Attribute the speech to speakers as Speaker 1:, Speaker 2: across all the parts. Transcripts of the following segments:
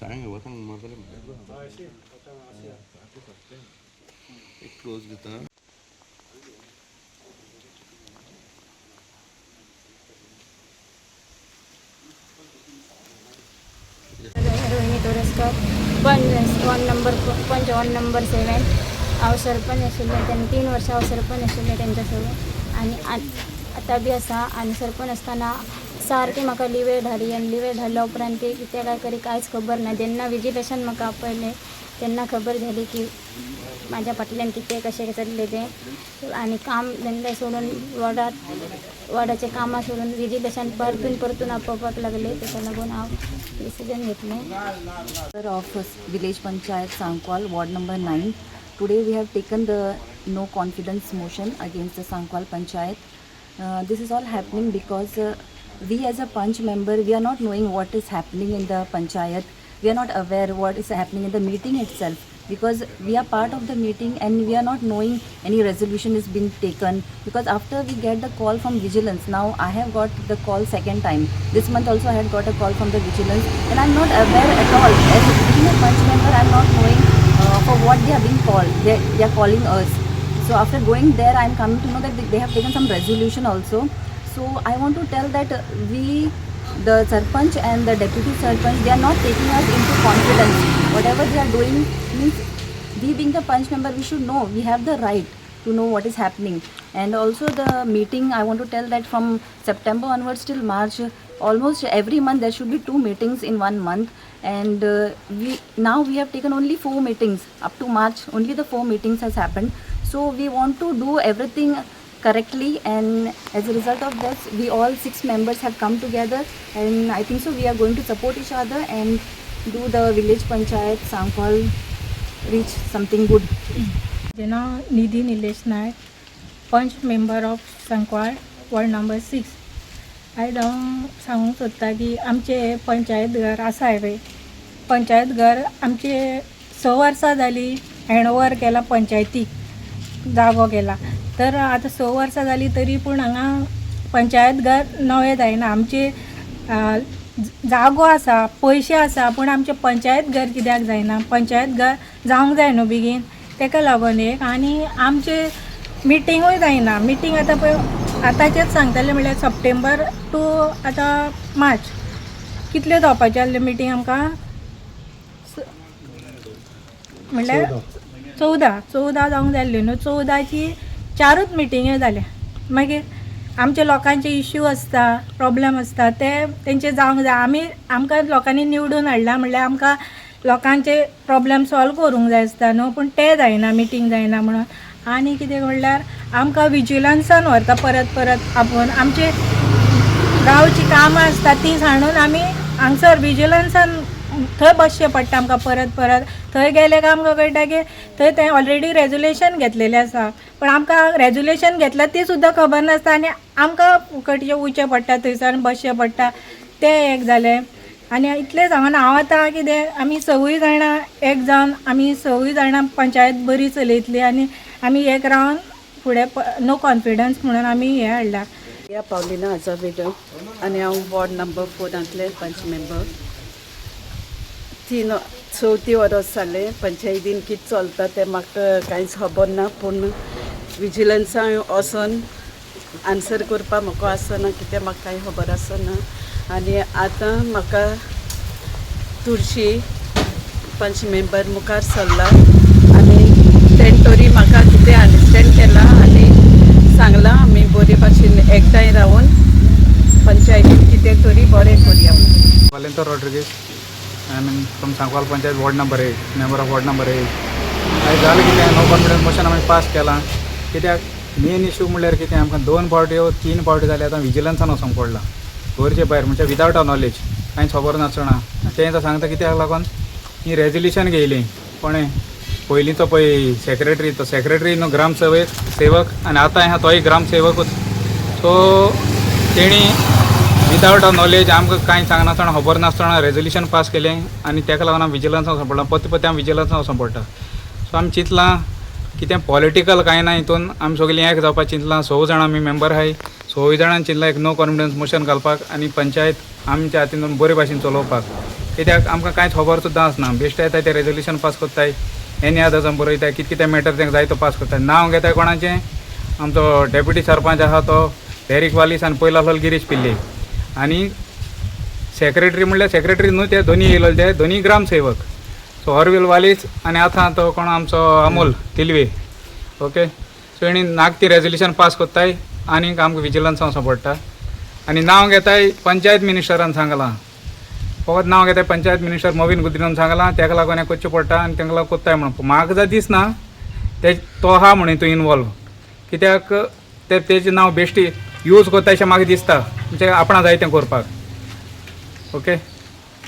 Speaker 1: सांग वतन मारले एक क्लोज घेता
Speaker 2: रोहिणी तोरसकर वन नंबर 7 हांव सरपंच आशिल्लें तेन्ना 3 वर्सां हांव सरपंच आशिल्लें तेंच्या सोबत आनी आतां बी आसा आनी सरपंच आसतना सारकी म्हाका लिवेट धाडली आनी लिवेट धाडल्या उपरांत ते कितें काय करी कांयच खबर ना जेन्ना विजिलेशन म्हाका आपयलें तेन्ना खबर झाली की माझ्या फाटल्यान कितें कशें चल्लें तें आनी काम धंदे सोडून वॉर्डाचें कामां सोडून विजिलेशन परतून आपोवपाक लागले तेका लागून हांव डिसिजन घेतलें.
Speaker 3: Of village panchayat Sankwal ward number 9. Today we have taken the no confidence motion against the Sankwal panchayat. This is all happening because we as a panch member, we are not knowing what is happening in the panchayat. We are not aware what is happening in the meeting itself, because we are part of the meeting and we are not knowing any resolution is being taken, because after we get the call from vigilance, now I have got the call second time. This month also I had got a call from the vigilance and I am not aware at all. As being a panch member, I am not knowing for what they are being called. They are calling us. So after going there, I am coming to know that they have taken some resolution also. So I want to tell that the Sarpanch and the Deputy Sarpanch, they are not taking us into confidence. Whatever they are doing means, we being the Panch member, we should know, we have the right to know what is happening. And also the meeting, I want to tell that from September onwards till March, almost every month there should be 2 meetings in 1 month. And now we have taken only 4 meetings. Up to March, only the 4 meetings has happened. So we want to do everything correctly, and as a result of this, we all 6 members have come together, and I think so we are going to support each other and do the village panchayat Sankwal reach something good.
Speaker 4: Nidhi Nilesh Naik, panch member of Sancoale ward number 6. आयज हांव सांगूंक सोदता की आमचे पंचायत घर आसा पळय, पंचायत घर आमचे 6 वर्सां जालीं हँडओवर केला पंचायतीक जागो केला. तर आतां 6 वर्सां जालीं तरी पूण हांगा पंचायत घर नवें जायना. आमचे जागो आसा, पयशे आसा, पूण आमचे पंचायत घर कित्याक जायना? पंचायत घर जावंक जाय न्हू बेगीन, तेका लागून एक. आनी आमचे मिटिंगूय जायना. मिटींग आतां पळय आतांचेच सांगताले म्हणल्यार सप्टेंबर टू आतां मार्च कितले जावपाचे आहले मिटींग आमकां? म्हणल्यार 14 जावंक जाय आसल्यो न्हू. 14ची 4च मिटिंगे जाल्या. मागीर आमचे लोकांचे इश्यू आसता, प्रॉब्लेम आसता, तेंचे जावंक जाय. आमकां लोकांनी निवडून हाडला म्हणल्यार आमकां लोकांचे प्रॉब्लेम सॉल्व करूंक जाय आसता न्हू, पूण तें जायना, मिटींग जायना म्हणून. आनी कितें म्हणल्यार आमकां विजिलन्सान व्हरता परत आपोवन. आमचे गांवची कामां आसता ती सांडून आमी हांगसर विजिलन्सान थंय बसचें पडटा आमकां परत. थंय गेले काय आमकां कळटा की थंय तें ऑलरेडी रेजोल्युशन घेतलेलें आसा, पण आमकां रेजोल्युशन घेतला ती सुद्दां खबर नासता आनी आमकां फुकटचें वयचें पडटा, थंयसर बसचें पडटा. तें एक जालें. आनी इतलें सांगून हांव आतां कितें, आमी 6 जाणां एक जावन आमी 6 जाणां पंचायत बरी चलयतली आनी आमी एक रावन फुडें नो कॉन्फिडन्स म्हणून आमी हें हाडला.
Speaker 5: या पावलिना आझावेडो आनी हांव वॉर्ड नंबर 4 पंच मेंबर. 34 वर्स जाले पंचायतीन कितें चलता तें म्हाका कांयच खबर ना, पूण विजिलन्सा वचोन आन्सर करपाक म्हाका आसना, कितें म्हाका कांय खबर आसना. आनी आतां म्हाका तुळशी पंच मेंबर मुखार सरला आनी तेणें तरी म्हाका कितें अंडरस्टँड केला आनी सांगलां आमी बरे भाशेन एकठांय रावन पंचायतीन कितें तरी बरें करया.
Speaker 6: Valento Rodriguez, I am from Sankwal Panchayat ward number 8, member of ward number 8. आयज जालें कितें नो कॉन्फिडन्स मोशन आमी पास केलां. कित्याक मेन इश्यू म्हणल्यार कितें आमकां 2 फावटी वा 3 फावटी जाले आतां विजिलन्सान वचोंक पडला घरचे भायर, म्हणजे विदावट अ नॉलेज, कांयच खबर नासतना. तें सांगता कित्याक लागून ही रेजोल्युशन घेयली कोणें पयलींचो पळय सेक्रेटरी, तो सेक्रेटरी न्हू ग्रामसेवक आनी आतां आहा तोय ग्रामसेवकूच. सो तेणी विदावट अ नॉलेज आमकां कांय सांगनासतना खबर नासतना रेजोल्युशन पास केलें आनी तेका लागून आमी विजिलन्सान वचूंक पडला. पत्ते आमी विजिलन्सान वचूंक पडटा. सो आमी चिंतलां कितें पॉलिटिकल कांय ना, हितून आमी सगळीं एक जावपाक चिंतलां. 6 जाणां आमी मेंबर आहाय, सो जाणां चिंतला एक नो कॉन्फिडन्स मोशन घालपाक आनी पंचायत आमच्या हातीन बरे भाशेन चलोवपाक कित्याक आमकां कांयच खबर सुद्दां आसना बेश्टे येताय ते रेजोल्युशन पास कोत्ताय एनी आदासान बरयताय कितें मॅटर तांकां जाय तो पास कोत्ताय नांव घेताय कोणाचें आमचो डेप्युटी सरपंच आसा तो डेरिक वालीस आनी पयलो आसलो गिरीश पिल्ले आनी सेक्रेटरी म्हणल्यार सेक्रेटरी न्हू ते दोनी येयलो ते दोनी ग्रामसेवक सो हरवील वालीस आनी आतां तो कोण आमचो अमोल तिलवे ओके सो हेणी नाक ती रेजोल्युशन पास कोत्ताय आनीक आमकां विजिलन्सा वचों पडटा आनी नांव घेताय पंचायत मिनिस्टरान सांगलां फकत नांव घेताय पंचायत मिनिस्टर मोविन गुदिरान सांगलां ताका लागून हें करचें पडटा आनी तांकां लागून कोत्ताय म्हणून म्हाका जर दिसना ते तो आहा म्हणून हितून इनवॉल्व कित्याक तेजें नांव बेश्टी यूज कोत्ता अशें म्हाका दिसता म्हणजे आपणा जाय तें करपाक ओके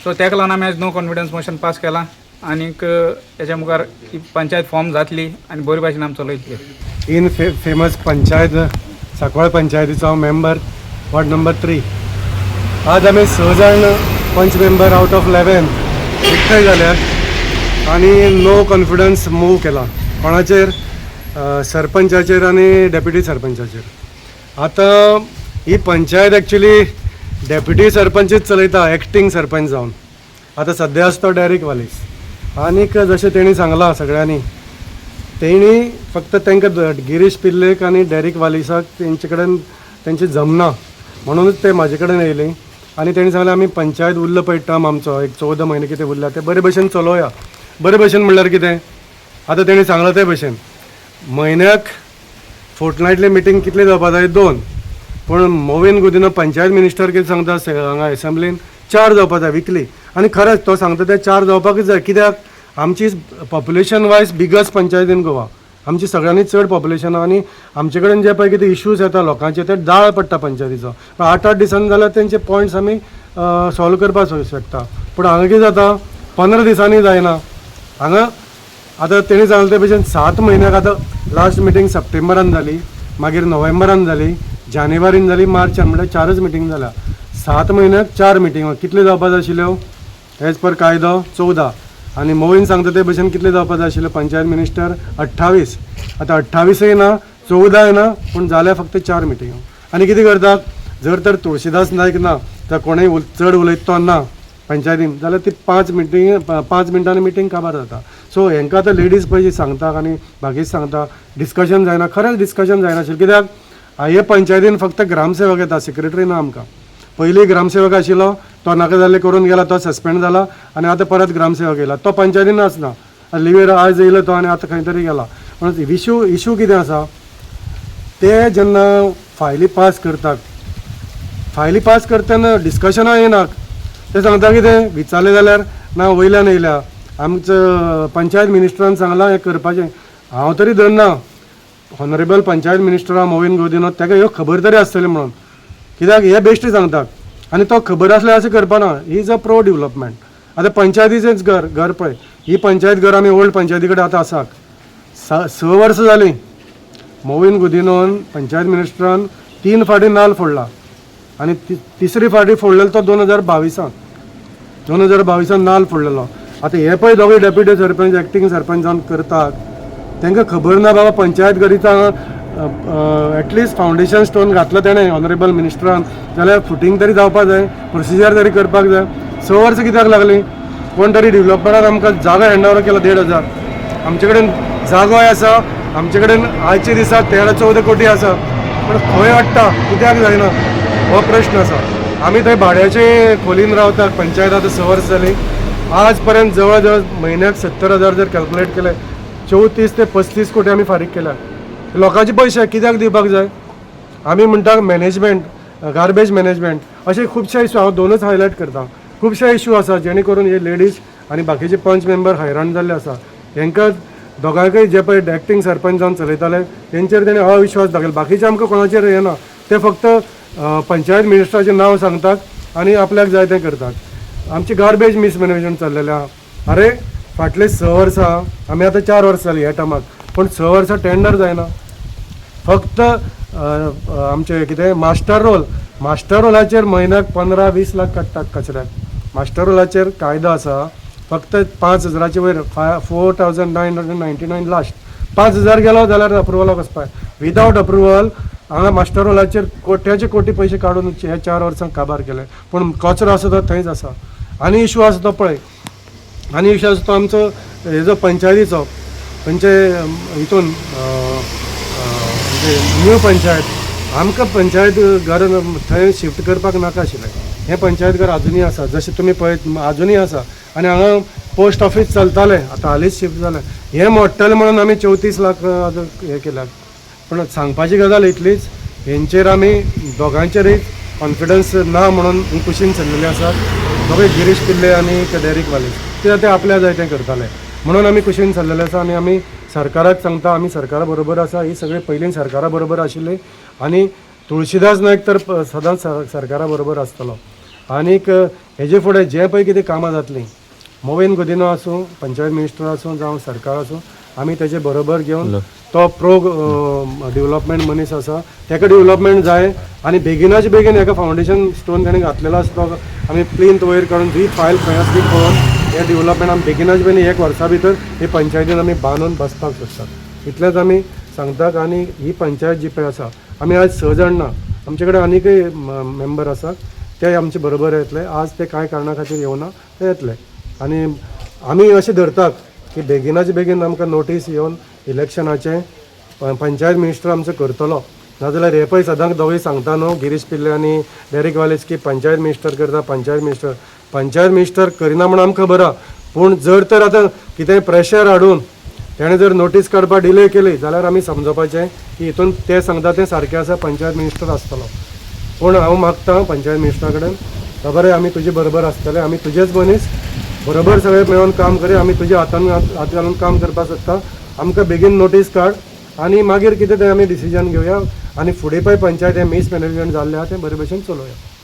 Speaker 6: सो ताका लागून आमी आयज नो कॉन्फिडन्स मोशन पास केलां आनीक हेच्या मुखार ही पंचायत फॉर्म जातली आनी बरे भाशेन आमी चलयतली
Speaker 7: इन फेमस पंचायत सांकवाळ पंचायतीचो हांव मेंबर वॉर्ड नंबर 3 आज आमी 6 जाण पंच मेंबर आउट ऑफ 11 एकठांय जाल्यात आनी नो कॉन्फिडन्स मूव केला कोणाचेर सरपंचाचेर आनी डेप्युटी सरपंचाचेर आतां ही पंचायत एक्चुली डेप्युटी सरपंचच चलयता एक्टींग सरपंच जावन आतां सद्या आसा तो डेरिक वालीस आनीक जशें तेणी सांगलां सगळ्यांनी तेणी फक्त तांकां गिरीश पिल्लेक आनी डेरिक वालिसाक तेंचे कडेन तेंचे जमना म्हणूनच ते म्हाजे कडेन येयले आनी तेणी सांगलें आमी पंचायत उरलो पळय टर्म आमचो एक 14 म्हयने कितें उरला ते बरे भशेन चलोवया बरे भशेन म्हणल्यार कितें आतां तेणी सांगलां ते भशेन म्हयन्याक फोर्टनायटली मिटींग कितली जावपा जाय 2 पूण मोविन गुदिनो पंचायत मिनिस्टर कितें सांगता हांगा एसेंब्लीन 4 जावपा जाय विकली आनी खरेंच तो सांगता ते 4 जावपाकूच जाय कित्याक आमची population wise biggest panchayat in Goa आमची सगळ्यांनी चड पॉप्युलेशन आनी आमचे कडेन जे पळय कितें इश्यूज येता लोकांचे ते दाळ पडटा पंचायतीचो 8-8 दिसांनी जाल्यार तेंचे पॉयंट्स आमी सॉल्व करपाक शकता पूण हांगा कितें जाता 15 दिसांनी जायना हांगा आतां तेणी सांगलें ते भशेन 7 म्हयन्याक आतां लास्ट मिटींग सप्टेंबरान जाली मागीर नोव्हेंबरान जाली जानेवारीन जाली मार्चान म्हणल्यार 4च मिटींग जाल्या 7 म्हयन्याक 4 मिटींग कितल्यो जावपा जाय आशिल्ल्यो एज पर कायदो 14 आनी मोवीन सांगता ते भशेन कितले जावपा जाय आशिल्ले पंचायत मिनिस्टर 28 आतां 28 ना 14 ना पूण जाल्या फक्त 4 मिटींग आनी कितें करतात जर तर तुळशीदास नायक ना तर कोणूय चड उलयता तो ना पंचायतीन जाल्यार ती 5 मिनटांनी मिटींग काबार जाता सो हेंकां आतां लेडीज पळय सांगता आनी बाकीच सांगता डिस्कशन जायना खरेंच डिस्कशन जायनाशिल्लें कित्याक हे पंचायतीन फक्त ग्रामसेवक येता सेक्रेटरी ना आमकां पयलीं ग्रामसेवक आशिल्लो तो नाका जाल्ले करून गेला तो सस्पेंड जाला आनी आतां परत ग्रामसेवक येयला तो पंचायतीन आसना लिवेर आज येयलो तो आनी आतां खंय तरी गेला म्हणून इशू कितें आसा ते जेन्ना फायली पास करतात फायली पास करतना डिस्कशनां येनात ते सांगता कितें विचारलें जाल्यार ना वयल्यान येयल्या आमचो पंचायत मिनिस्टरान सांगलां हें करपाचें हांव तरी धरना ऑनरेबल पंचायत मिनिस्टर मोविन गुदिनो ताका ह्यो खबर तरी आसतली म्हणून कित्याक हे बेश्टी सांगतात आनी तो खबर आसल्यार अशें करपाना ही इज अ प्रो डेवलपमेंट आतां पंचायतीचेंच घर पळय ही पंचायत घर आमी ओल्ड पंचायती कडेन आतां आसात 6 वर्सां जालीं मोविन गुदिनोन पंचायत मिनिस्टरान 3 फावटी नाल्ल फोडला आनी तिसरी फावटी फोडलेलो तो 2022 नाल्ल फोडलेलो आतां हे पळय दोगूय डेप्युटी सरपंच एक्टींग सरपंच जावन करतात तांकां खबर ना बाबा पंचायत घरीचा एटलिस्ट फावंडेशन स्टोन घातलो तेणें ऑनरेबल मिनिस्टरान जाल्यार फुटींग तरी जावपाक जाय प्रोसिजर तरी करपाक जाय 6 वर्सां कित्याक लागलीं कोण तरी डेवलपमेंटान आमकां जागो हँड ओवर केला 1,500 आमचे कडेन जागोय आसा आमचे कडेन आयच्या दिसा 13-14 कोटी आसा पूण खंय हाडटा कित्याक जायना हो प्रश्न आसा आमी थंय भाड्याचे खोलीन रावतात पंचायत आतां 6 वर्सां जालीं आज पर्यंत जवळ जवळ म्हयन्याक 70,000 जर कॅल्क्युलेट केले 34 ते 35 कोटी आमी फारीक केल्या लोकांचे पयशे कित्याक दिवपाक जाय आमी म्हणटा मॅनेजमेंट गार्बेज मॅनेजमेंट अशे खुबशे इशू हांव 2च हायलायट करता खुबशे इशू आसा जेणे करून हे लेडीज आनी बाकीचे पंच मेंबर हैराण जाल्ले आसा हेंकां दोगांयकय जे पळय एक्टींग सरपंच जावन चलयताले तेंचेर तेणें अविश्वास दाखयलो बाकीचे आमकां कोणाचेर येना ते फक्त पंचायत मिनिस्टराचें नांव सांगतात आनी आपल्याक जाय तें करतात आमची गार्बेज मिसमॅनेजमेंट चल्लेलें आहा अरे फाटले 6 वर्सां आमी आतां 4 वर्सां जालीं ह्या टर्माक पूण 6 वर्सां टेंडर जायना फक्त आमचे कितें मास्टर रोलाचेर म्हयन्याक 15-20 लाख काडटात कचऱ्याक मास्टर रोलाचेर कायदो आसा फक्त 5,000चे वयर 4,999 लास्ट 5,000 गेलो जाल्यार अप्रुवलाक वचपाक विदावट अप्रुवल हांगा मास्टर रोलाचेर कोट्याचे कोटी पयशे काडून हे 4 वर्सां काबार केले, पूण कचरो आसा तो थंयच आसा. आनी इशू आसा तो पळय, आनी इशू आसा तो आमचो हेजो पंचायतीचो, हितून न्यू पंचायत आमकां पंचायत घर थंय शिफ्ट करपाक नाका आशिल्लें. हें पंचायत घर आजुनूय आसा, जशें तुमी पळयत आजुनूय आसा. आनी हांगा पोस्ट ऑफीस चलतालें, आतां हालींच शिफ्ट जालें. हें मोडटलें म्हणून आमी 34 लाख हें केल्यात. पूण सांगपाची गजाल इतलीच, हेंचेर आमी दोगांचेरय कॉन्फिडन्स ना म्हणून ही कुशीन चल्लेली आसात. दोगूय गिरीश पिल्ले आनी ते डेरीक वालीस ते आपल्या जाय तें करताले म्हणून आमी कुशीन चल्लेले आसा. आनी आमी सरकाराक सांगता, आमी सरकारा बरोबर आसा. ही सगळी पयलीं सरकारा बरोबर आशिल्ली आनी तुळशीदास नायक तर सदांच सरकारा बरोबर आसतलो. आनीक हेजे फुडें जें पळय कितें कामां जातलीं, मोवेन गुदिनो आसूं, पंचायत मिनिस्टर आसूं जावं सरकार आसूं, आमी तेजे बरोबर घेवन तो डेव्हलपमेंट मनीस आसा ताका डेव्हलपमेंट जाय. आनी बेगिनाचे बेगीन हेका फावंडेशन स्टोन ताणें घातलेलो आसा तो आमी प्लिंथ वयर काडून ही फायल खंय आसा ती पळोवन हे डेव्हलपमेंट आमी बेगिनाचे बेगीन 1 वर्सा भितर ही पंचायतीन आमी बांदून बसपाक सोदतात. इतलेंच आमी सांगतात. आनी ही पंचायत जी पळय आसा, आमी आज 6 जाण ना, आमचे कडेन आनीकय मेंबर आसात, ते आमचे बरोबर येतले. आज ते कांय कारणां खातीर येवना, ते येतले. आनी आमी अशें धरतात की बेगिनाचे बेगीन आमकां नोटीस येवन इलेक्शनाचें पंचायत मिनिस्टर आमचो करतलो. नाजाल्यार हे पळय सदांच दोगूय सांगता न्हू, गिरीश पिल्ले आनी डेरीक वालीस की पंचायत मिनिस्टर करता, पंचायत मिनिस्टर करिना म्हणून आमकां खबर आहा. पूण जर तर आतां कितेंय प्रेशर हाडून तेणें जर नोटीस काडपाक डिले केली जाल्यार आमी समजोवपाचें की हितून ते सांगता तें सारकें आसा, पंचायत मिनिस्टर आसतलो. पूण हांव मागतां पंचायत मिनिस्टरा कडेन, खबर आमी तुजे बरोबर आसतले, आमी तुजेच मनीस, बरोबर सगळे मेळून काम करी. आमी तुज्या हात घालून काम करपाक सोदता. आमकां बेगीन नोटीस काड आनी मागीर कितें तें आमी डिसिजन घेवया. आनी फुडें पळय पंचायत हें मिसमॅनेजमेंट जाल्लें आहा तें बरे भशेन चलोवया.